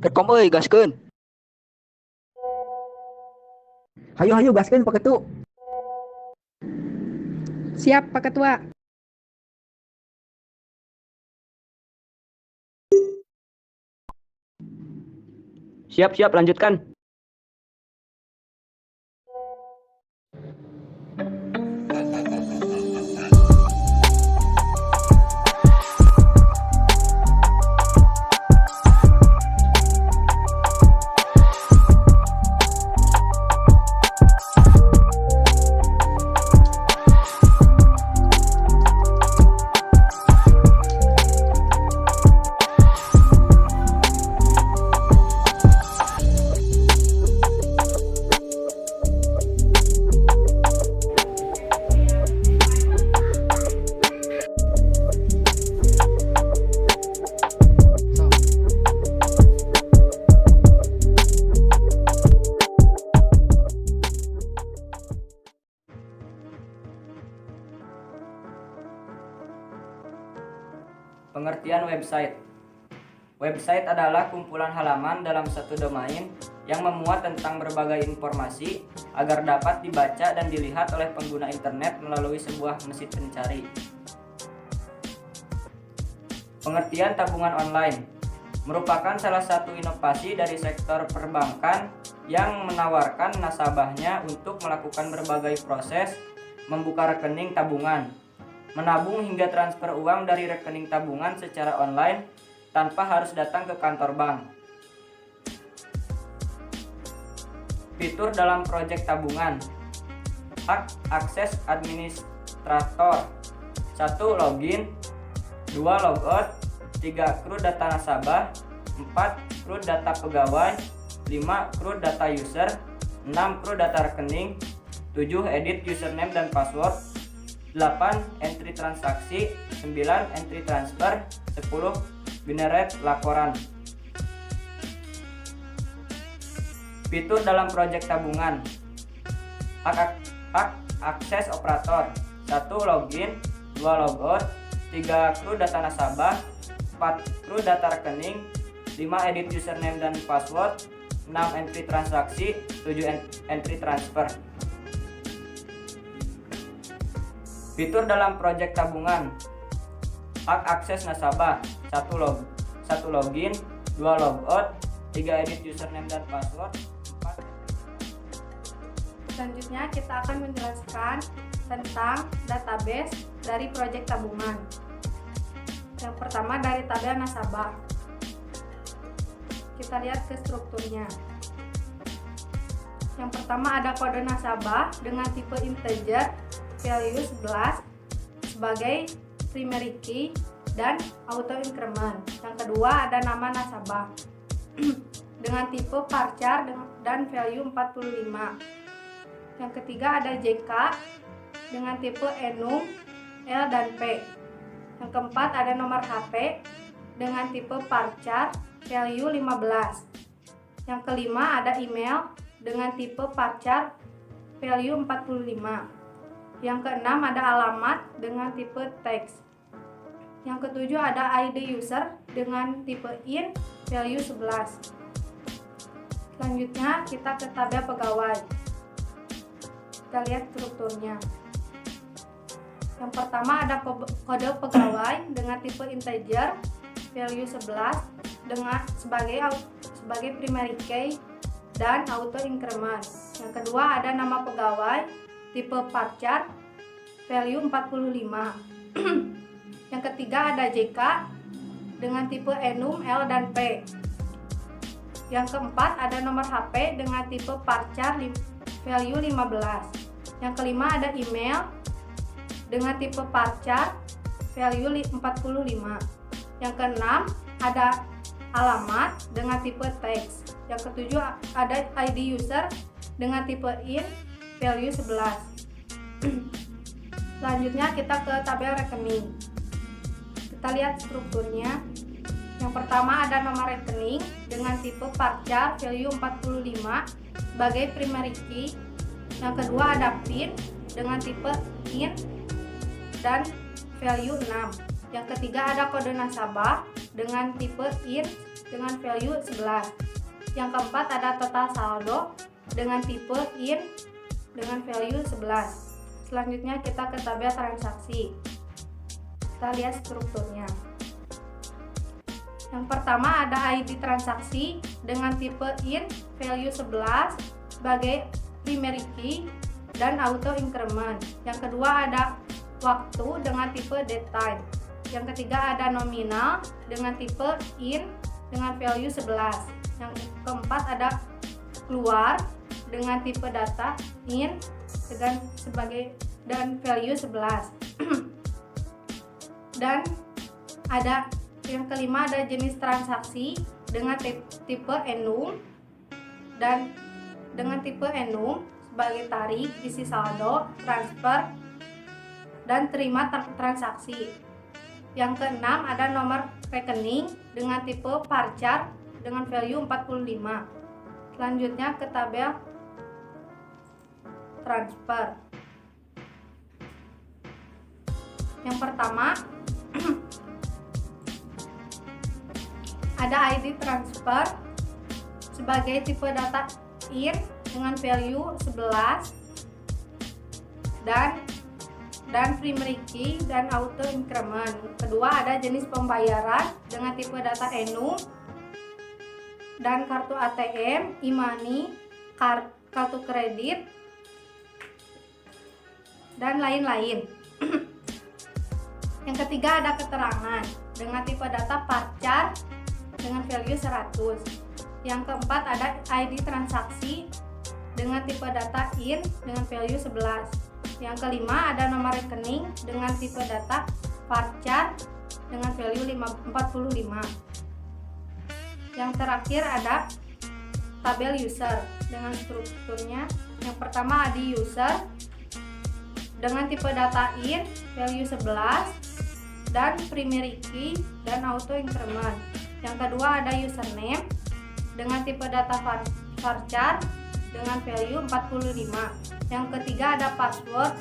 Kerkom euy gaskeun. Hayu gaskeun Pak Ketu. Siap, Pak Ketua. Siap, lanjutkan. Pengertian website. Website adalah kumpulan halaman dalam satu domain yang memuat tentang berbagai informasi agar dapat dibaca dan dilihat oleh pengguna internet melalui sebuah mesin pencari. Pengertian tabungan online merupakan salah satu inovasi dari sektor perbankan yang menawarkan nasabahnya untuk melakukan berbagai proses membuka rekening tabungan, menabung hingga transfer uang dari rekening tabungan secara online tanpa harus datang ke kantor bank. Fitur dalam proyek tabungan. Hak akses administrator. 1. Login. 2. Logout. 3. Crude data nasabah. 4. Crude data pegawai. 5. Crude data user. 6. Crude data rekening. 7. Edit username dan password. 8. Entry transaksi. 9. Entry transfer. 10. Generate laporan. Fitur dalam proyek tabungan. Hak akses operator. 1. Login. 2. Logout. 3. Crude data nasabah. 4. Crude data rekening. 5. Edit username dan password. 6. Entry transaksi. 7. Entry transfer. Fitur dalam proyek tabungan. Hak akses nasabah. 1. Login. 2. Logout. 3. Edit username dan password. 4. Selanjutnya kita akan menjelaskan tentang database dari proyek tabungan. Yang pertama dari tabel nasabah. Kita lihat ke strukturnya. Yang pertama ada kode nasabah dengan tipe integer value 11 sebagai primary key dan auto increment. Yang kedua ada nama nasabah dengan tipe varchar dan value 45. Yang ketiga ada JK dengan tipe enum, L dan P. Yang keempat ada nomor HP dengan tipe varchar value 15. Yang kelima ada email dengan tipe varchar value 45. Yang keenam ada alamat dengan tipe teks. Yang ketujuh ada ID user dengan tipe in value 11. Selanjutnya kita ke tabel pegawai. Kita lihat strukturnya. Yang pertama ada kode pegawai dengan tipe integer value 11 dengan sebagai primary key dan auto increment. Yang kedua ada nama pegawai tipe varchar value 45. Yang ketiga ada JK dengan tipe enum, L dan P. Yang keempat ada nomor HP dengan tipe varchar value 15. Yang kelima ada email dengan tipe varchar value 45. Yang keenam ada alamat dengan tipe teks. Yang ketujuh ada ID user dengan tipe in value 11. Selanjutnya kita ke tabel rekening. Kita lihat strukturnya. Yang pertama ada nomor rekening dengan tipe varchar value 45 sebagai primary key. Yang kedua ada PIN dengan tipe in dan value 6. Yang ketiga ada kode nasabah dengan tipe in dengan value 11. Yang keempat ada total saldo dengan tipe in dengan value 11. Selanjutnya kita ke tabel transaksi. Kita lihat strukturnya. Yang pertama ada ID transaksi dengan tipe in value 11 sebagai primary key dan auto increment. Yang kedua ada waktu dengan tipe date time. Yang ketiga ada nominal dengan tipe in dengan value 11. Yang keempat ada keluar dengan tipe data in dan value 11. Dan ada yang kelima ada jenis transaksi dengan tipe enum dan dengan tipe enum sebagai tarik, isi saldo, transfer, dan terima transaksi. Yang keenam ada nomor rekening dengan tipe varchar dengan value 45. Selanjutnya ke tabel transfer. Yang pertama ada ID transfer sebagai tipe data in dengan value 11 dan primary key dan auto increment. Kedua ada jenis pembayaran dengan tipe data enum dan kartu ATM, e-money, kartu kredit, dan lain-lain. Yang ketiga ada keterangan dengan tipe data varchar dengan value 100. Yang keempat ada ID transaksi dengan tipe data in dengan value 11. Yang kelima ada nomor rekening dengan tipe data varchar dengan value 45. Yang terakhir ada tabel user dengan strukturnya. Yang pertama ada user dengan tipe data in value 11 dan primary key dan auto increment. Yang kedua ada username dengan tipe data varchar dengan value 45. Yang ketiga ada password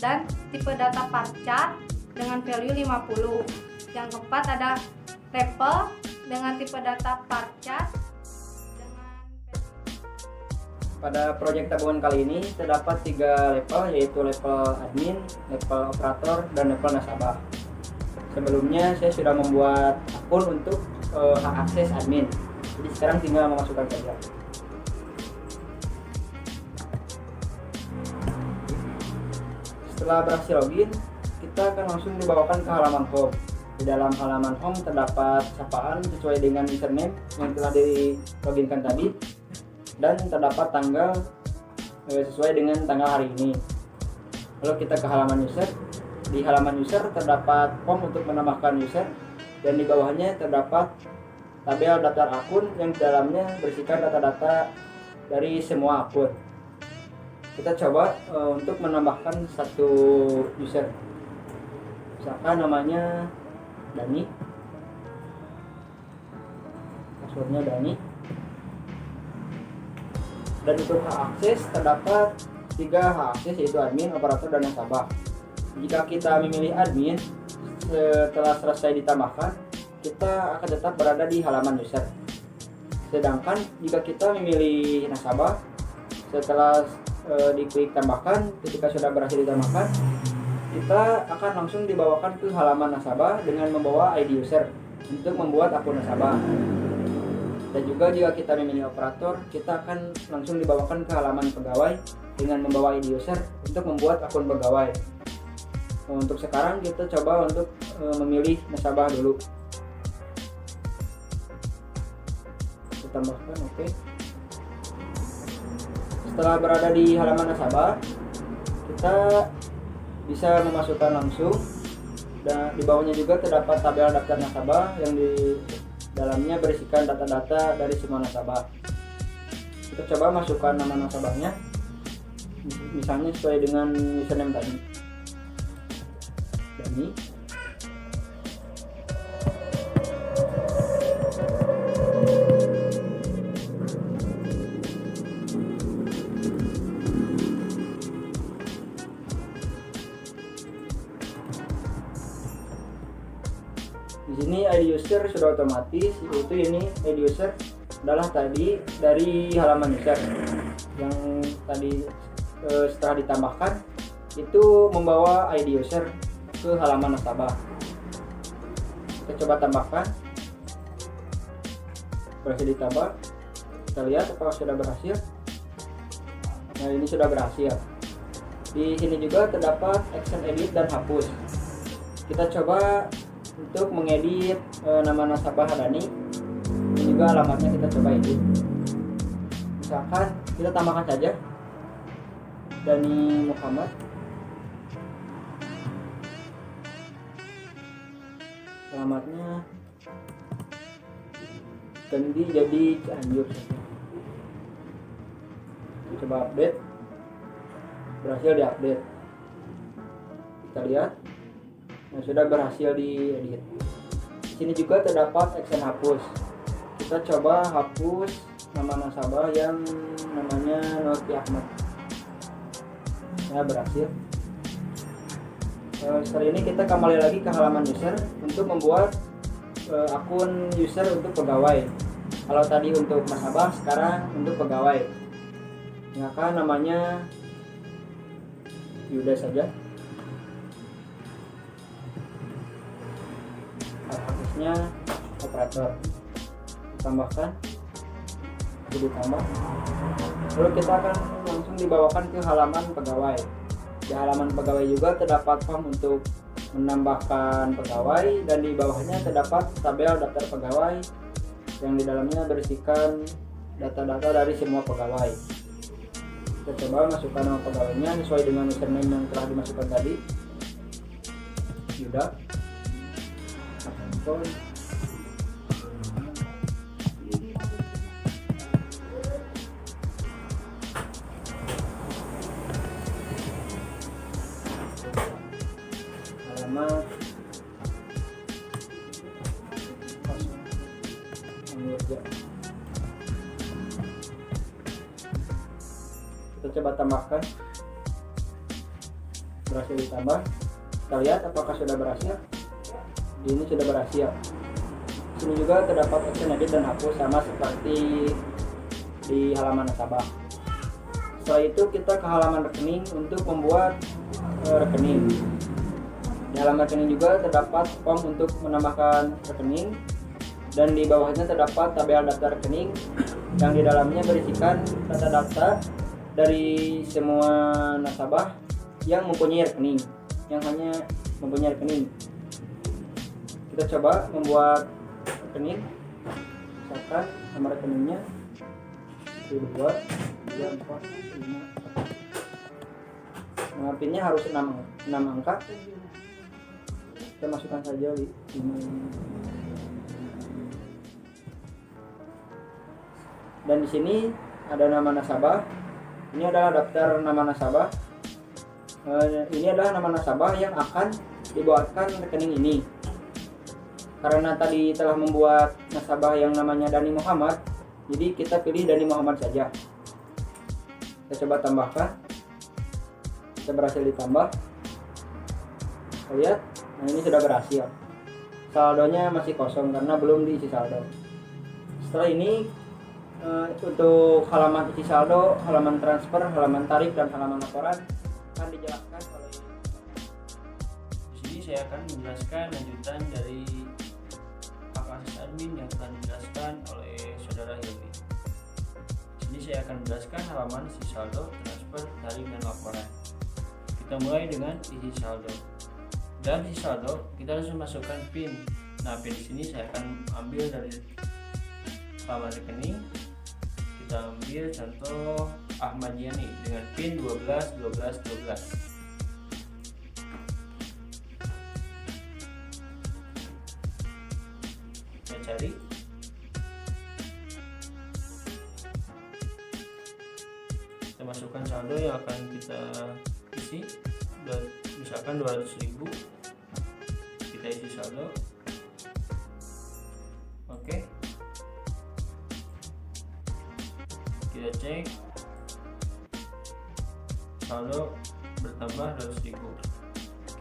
dan tipe data varchar dengan value 50. Yang keempat ada level dengan tipe data varchar dengan. Pada proyek tabungan kali ini terdapat 3 level, yaitu level admin, level operator, dan level nasabah. Sebelumnya saya sudah membuat akun untuk hak akses admin. Jadi sekarang tinggal memasukkan saja. Setelah berhasil login, kita akan langsung dibawakan ke halaman home. Di dalam halaman home terdapat sapaan sesuai dengan username yang telah di-loginkan tadi, dan terdapat tanggal sesuai dengan tanggal hari ini. Lalu kita ke halaman user. Di halaman user terdapat form untuk menambahkan user, dan di bawahnya terdapat tabel daftar akun yang di dalamnya berisikan data-data dari semua akun. Kita coba untuk menambahkan satu user. Misalkan namanya Dani, passwordnya Dani. Dan untuk hak akses terdapat 3 hak akses, yaitu admin, operator, dan nasabah. Jika kita memilih admin, setelah selesai ditambahkan, kita akan tetap berada di halaman user. Sedangkan jika kita memilih nasabah, setelah diklik tambahkan, ketika sudah berhasil ditambahkan, kita akan langsung dibawakan ke halaman nasabah dengan membawa ID user untuk membuat akun nasabah. Dan juga jika kita memilih operator, kita akan langsung dibawakan ke halaman pegawai dengan membawa ID user untuk membuat akun pegawai. Untuk sekarang kita coba untuk memilih nasabah dulu. Kita tambahkan, oke. Setelah berada di halaman nasabah, kita bisa memasukkan langsung, dan di bawahnya juga terdapat tabel daftar nasabah yang di dalamnya berisikan data-data dari semua nasabah. Kita coba masukkan nama nasabahnya, misalnya sesuai dengan username tadi, Dani. Di sini ID user user sudah otomatis, yaitu ini ID user adalah tadi dari halaman user yang tadi setelah ditambahkan itu membawa ID user ke halaman nasabah. Kita coba tambahkan, berhasil ditambah. Kita lihat apakah sudah berhasil. Nah, ini sudah berhasil. Di sini juga terdapat action edit dan hapus. Kita coba untuk mengedit nama nasabah Dani. Ini juga alamatnya kita coba edit. Misalkan kita tambahkan saja Dani Muhammad. Alamatnya ganti jadi Cianjur. Coba update, berhasil diupdate. Kita lihat, nah, sudah berhasil diedit. Di sini juga terdapat action hapus. Kita coba hapus nama nasabah yang namanya Nurti Ahmad. Nah, berhasil. Setelah ini kita kembali lagi ke halaman user untuk membuat akun user untuk pegawai. Kalau tadi untuk nasabah, sekarang untuk pegawai. Maka namanya Yuda saja. Hapusnya operator. Ditambahkan, ditambah. Lalu kita akan langsung dibawakan ke halaman pegawai. Di halaman pegawai juga terdapat form untuk menambahkan pegawai, dan di bawahnya terdapat tabel daftar pegawai yang di dalamnya berisikan data-data dari semua pegawai. Kita coba masukkan nama pegawainya sesuai dengan username yang telah dimasukkan tadi. Yuda. Alamat Anggurja. Kita coba tambahkan, berhasil ditambah. Kita lihat apakah sudah berhasil. Ini sudah berhasil. Sini juga terdapat action edit dan hapus sama seperti di halaman nasabah. Setelah itu kita ke halaman rekening untuk membuat rekening. Di halaman rekening juga terdapat form untuk menambahkan rekening, dan di bawahnya terdapat tabel daftar rekening yang di dalamnya berisikan data-data dari semua nasabah yang mempunyai rekening, yang hanya mempunyai rekening. Kita coba membuat rekening. Misalkan nomor rekeningnya 2, 3, 4, 5. Nomor PIN-nya harus 6 angka. Kita masukkan saja di ini. Dan di sini ada nama nasabah. Ini adalah daftar nama nasabah. Ini adalah nama nasabah yang akan dibuatkan rekening ini. Karena tadi telah membuat nasabah yang namanya Dani Muhammad, jadi kita pilih Dani Muhammad saja. Kita coba tambahkan. Kita berhasil ditambah. Kita lihat, nah ini sudah berhasil. Saldonya masih kosong karena belum diisi saldo. Setelah ini untuk halaman isi saldo, halaman transfer, halaman tarif, dan halaman laporan akan dijelaskan oleh. Di sini saya akan menjelaskan lanjutan dari hak akses admin yang telah dijelaskan oleh saudara Hilmi. Di sini saya akan menjelaskan halaman isi saldo, transfer, tarif, dan laporan. Kita mulai dengan isi saldo. Dalam isi saldo kita harus masukkan PIN. Nah, PIN di sini saya akan ambil dari halaman rekening. Kita ambil contoh Ahmad Yani dengan PIN 12 12 12. Kita cari. Kita masukkan saldo yang akan kita isi. Misalkan 200.000. Kita isi saldo. Oke. Kita cek saldo bertambah 200.000.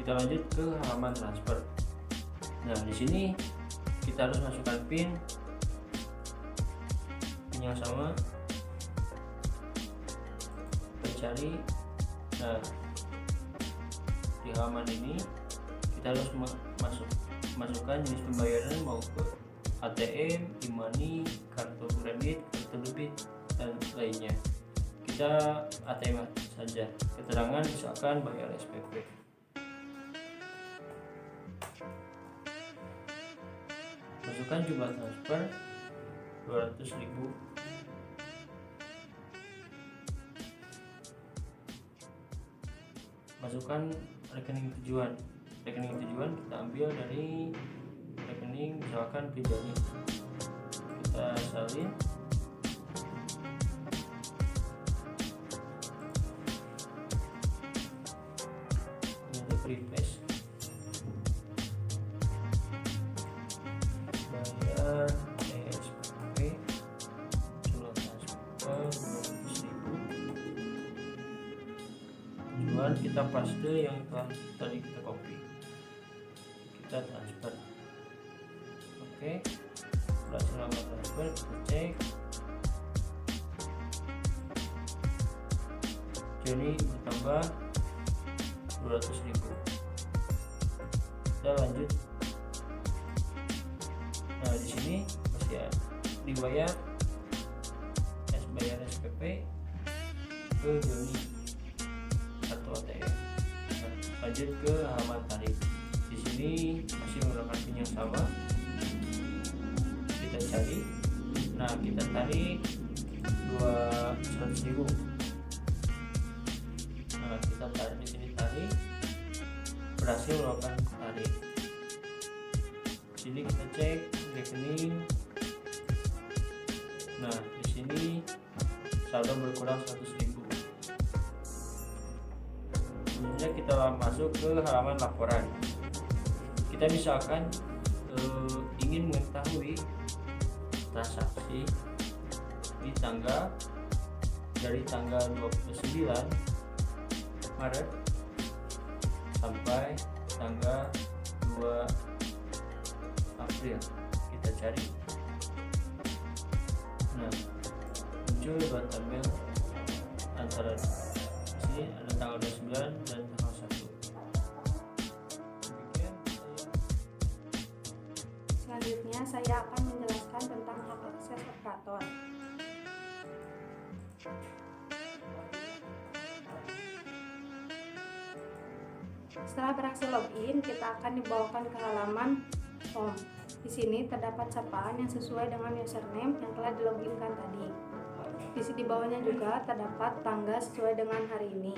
Kita lanjut ke halaman transfer. Nah, di sini kita harus masukkan PIN yang sama, mencari. Nah, di halaman ini kita harus masukkan jenis pembayaran mau ke ATM, e-money, kartu kredit, kartu debit, dan lainnya. Kita ATM saja. Keterangan misalkan bayar SPP. Masukkan jumlah transfer 200.000. Masukkan rekening tujuan. Rekening tujuan kita ambil dari rekening misalkan pribadi. Kita salin. Ini prepaste. Bayar SPP jumlah transfer 200.000. Tujuan kita paste yang telah tadi kita copy, kita transfer. Oke, berhasil transfer, kita cek. Jadi bertambah 200.000. Kita lanjut. Nah, di sini masih dibayar bayar SPP ke Joni atau ATM. Nah, lanjut ke halaman tarif. Di sini masih menggunakan PIN yang sama. Kita cari. Nah, kita tarik 200.000. Nah, kita tarik di sini, tarik, berhasil melakukan tarik. Di sini kita cek rekening. Nah, di sini saldo berkurang 100.000. Selanjutnya kita masuk ke halaman laporan. Kita misalkan ingin mengetahui transaksi di dari tanggal 29 Maret sampai tanggal 2 April. Kita cari. Nah, muncul dua tabel antara sini ada tanggal 29 dan tanggal 1. Selanjutnya saya akan menjelaskan tentang hak akses operator. Setelah berhasil login, kita akan dibawakan ke halaman home. Di sini terdapat sapaan yang sesuai dengan username yang telah diloginkan tadi. Di bawahnya juga terdapat tanggal sesuai dengan hari ini.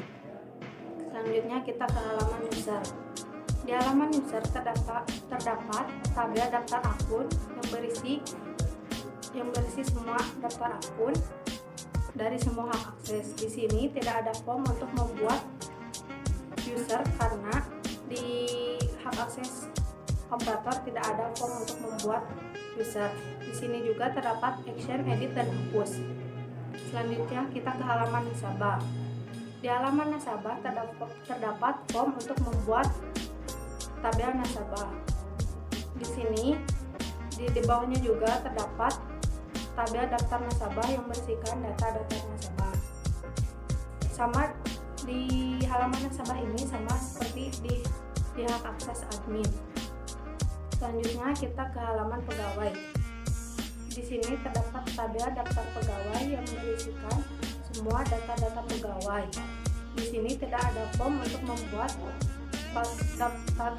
Selanjutnya kita ke halaman user. Di halaman user terdapat tabel daftar akun yang berisi semua daftar akun dari semua hak akses. Di sini tidak ada form untuk membuat user karena di hak akses operator tidak ada form untuk membuat user. Di sini juga terdapat action, edit, dan hapus. Selanjutnya kita ke halaman nasabah. Di halaman nasabah terdapat form untuk membuat tabel nasabah. Di sini di bawahnya juga terdapat tabel daftar nasabah yang berisikan data-data nasabah. Sama di halaman nasabah ini sama seperti di hak akses admin. Selanjutnya kita ke halaman pegawai. Di sini terdapat tabel daftar pegawai yang berisikan semua data-data pegawai. Di sini tidak ada form untuk membuat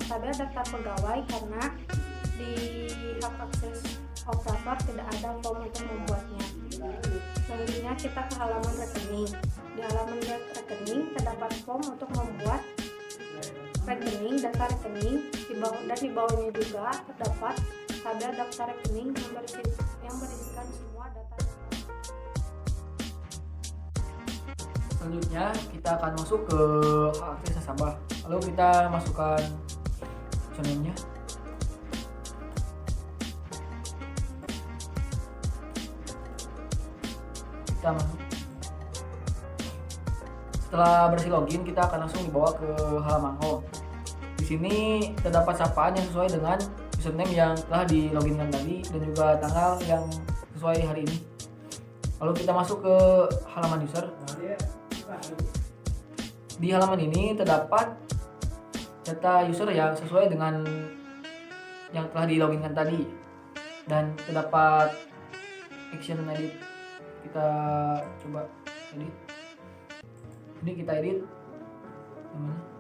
tabel daftar pegawai karena di hak akses operator tidak ada form untuk membuatnya. Selanjutnya kita ke halaman rekening. Di halaman rekening terdapat form untuk membuat rekening, data rekening, dan di bawahnya juga terdapat tabel daftar rekening yang berisikan semua data. Selanjutnya kita akan masuk ke hak akses nasabah. Lalu kita masukkan username-nya. Kita masuk. Setelah berhasil login, kita akan langsung dibawa ke halaman home. Di sini terdapat sapaan yang sesuai dengan username yang telah di loginkan tadi dan juga tanggal yang sesuai hari ini. Lalu kita masuk ke halaman user. Di halaman ini terdapat data user yang sesuai dengan yang telah di loginkan tadi dan terdapat action edit. Kita coba edit. Ini kita edit. Gimana?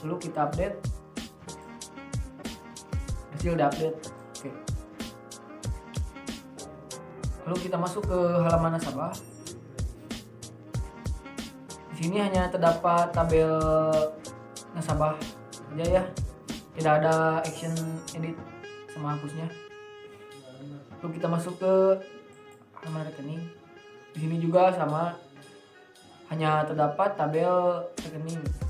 Lalu kita update. Hasil di-update. Oke. Lalu kita masuk ke halaman nasabah. Di sini hanya terdapat tabel nasabah saja ya. Tidak ada action edit sama hapusnya. Lalu kita masuk ke halaman rekening. Di sini juga sama, hanya terdapat tabel rekening.